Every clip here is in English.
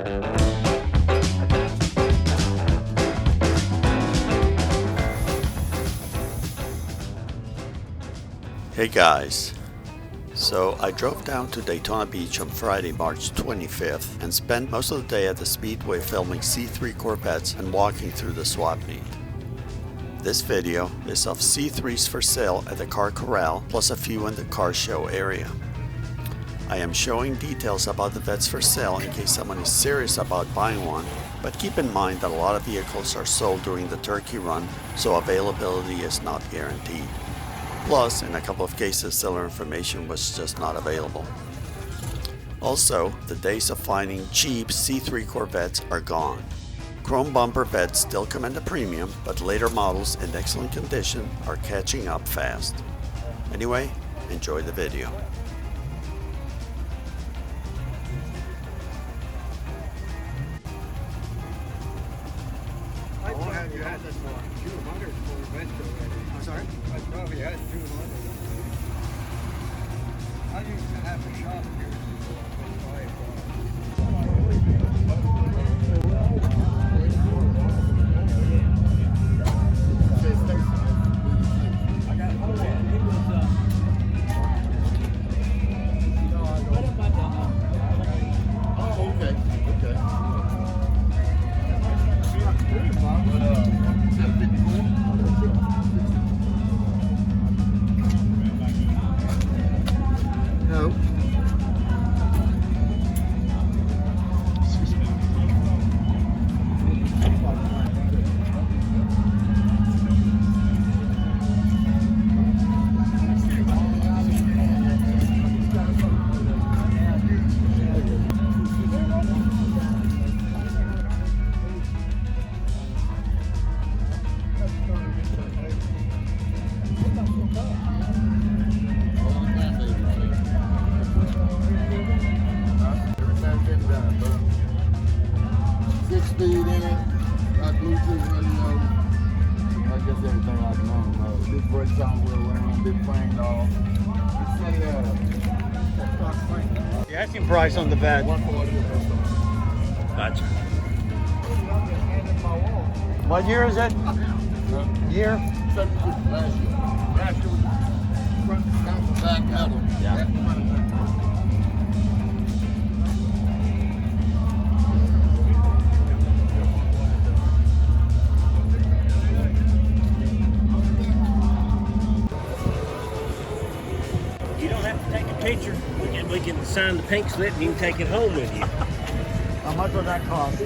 Hey guys, so I drove down to Daytona Beach on Friday, March 25th and spent most of the day at the Speedway filming C3 Corvettes and walking through the swap meet. This video is of C3s for sale at the Car Corral plus a few in the car show area. I am showing details about the vets for sale in case someone is serious about buying one, but keep in mind that a lot of vehicles are sold during the turkey run, so availability is not guaranteed. Plus, in a couple of cases, seller information was just not available. Also, the days of finding cheap C3 Corvettes are gone. Chrome bumper vets still command a premium, but later models in excellent condition are catching up fast. Anyway, enjoy the video. How long have you had this one? 200 Corvettes already. I'm sorry? I probably had 200. I used to have a shop here before I went by it. Oh, okay, okay. No. Speed in it, got Bluetooth radio, I guess everything like normal. Big brakes on wheel around, big frame dog. The asking price on the vet. 140. Gotcha. What year is it? Year? 72 last year. Last year was front, down, back, pedal. Yeah. You don't have to take a picture. We can sign the pink slip and you can take it home with you. How much will that cost?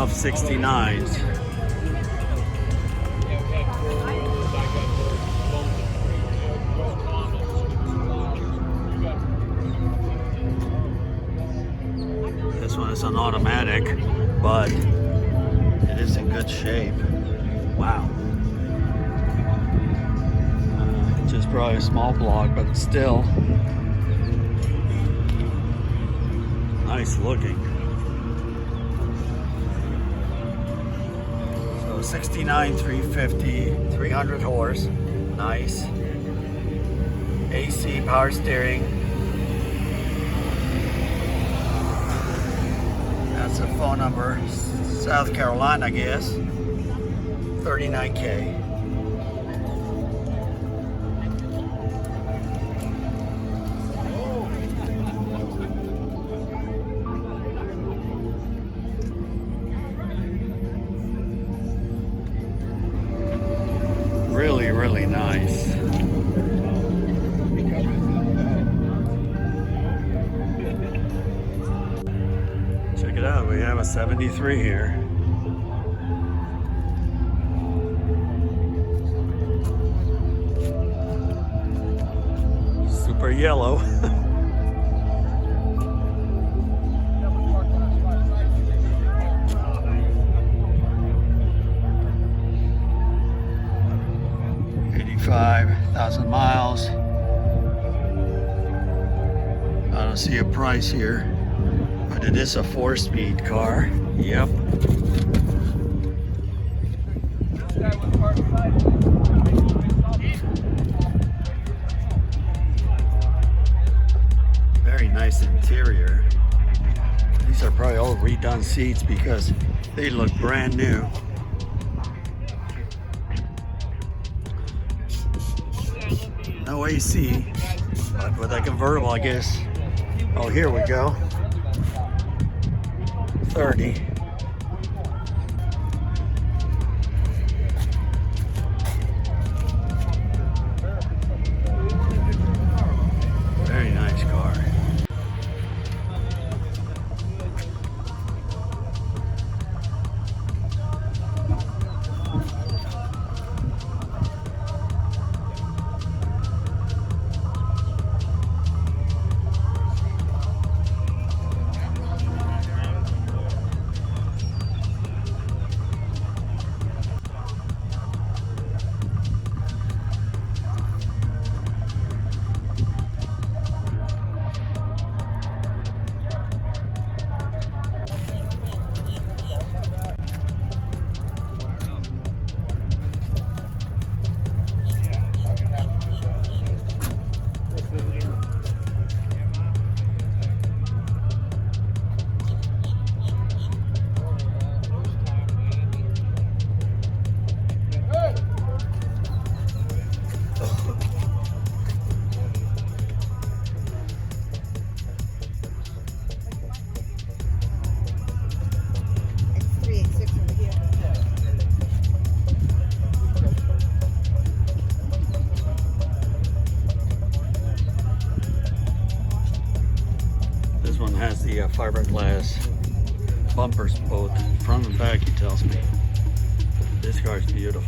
enough 69s. This one is an automatic, but it is in good shape. Wow. Just probably a small block, but still nice looking. So 69 350, 300 horse, nice. AC power steering. That's a phone number, South Carolina, I guess. 39K. Really, really nice. Check it out, we have a 73 here. Super yellow. $85,000 miles. I don't see a price here, but it is a 4-speed car. Yep. Very nice interior. These are probably all redone seats because they look brand new. No AC, but with that convertible, I guess. Oh, here we go. 30. Very nice car. This one has the fiberglass bumpers both front and back, he tells me. This car is beautiful.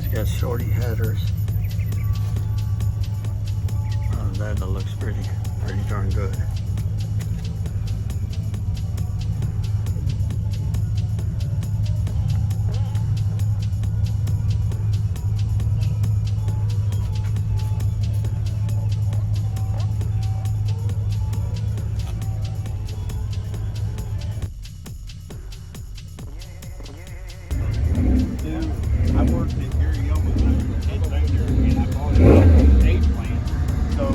It's got shorty headers. Other than that, it looks pretty darn good. I worked at Gary Yeoman's manufacturer and I bought an A plant. So